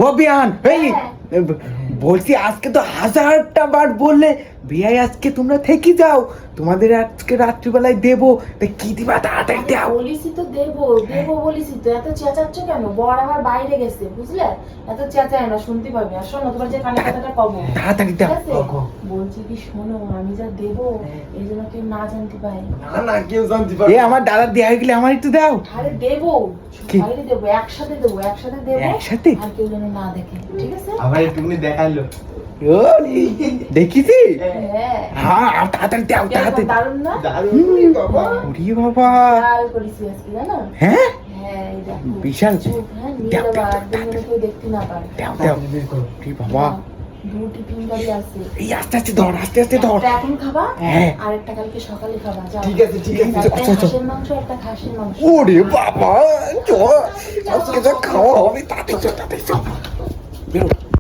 ও বিয়ান এই বলছি আজকে তো 1000টা বার বললে বিয়াই আজকে তোমরা থেকে যাও, তোমাদের আজকে রাত্রিবেলায় দেবো, তা কি দিবা তাড়াতাড়ি দাও। বলিসি তো দেবো দেবো বলিসি তো, এত চেঁচাচ্ছ কেন? বর আমার বাইরে গেছে বুঝলে, এত চেঁচায় না, শুনতে পাবি। আর শোনো তোমার যে কানে কথাটা কব, তাড়াতাড়ি ঠিক দাও। আছে? বলছি কি শোনো, আমি যা দেবো এই জন্য কেউ না জানতে পারে। না কেউ জানতে এ পারবে না। আমার দাদা দেয়া হয়ে গেলে আমার একটু দাও। আরে দেবো, কি? বাইরে দেবো, একসাথে দেবো, একসাথে দেবো, একসাথে? আর কেউ যেন না দেখে, ঠিক আছে? আবার একটুখানি দেখাইলো। ও দেখিছি। হ্যাঁ, হ্যাঁ তাড়াতাড়ি দাও তাড়াতাড়ি। দারুণ না? দারুণ বাবা। ওরে বাবা, খেয়াল করেছি আজকে, জানো? হ্যাঁ হ্যাঁ, এই দেখো। বিশাল। চুপ, হ্যাঁ, নিয়ে দাও, যাবো, দাও, আর যেন কেউ দেখতে না পারে। দাও দাও। বের করো। ওরে বাবা, দুটি ফিঙ্গারই আছে। এই আস্তে আস্তে ধর, আস্তে আস্তে ধর। একটা এখন খাবা, হ্যাঁ। আর একটা কালকে সকালে খাবা, যাও। ঠিক আছে ঠিক আছে। একটা আচ্ছা, আচ্ছা। হাঁসের মাংস, একটা খাসির মাংস। ওরে বাবা, চল আজকে যা খাওয়া হবে তাতে চল, তাতে চল। বেরো।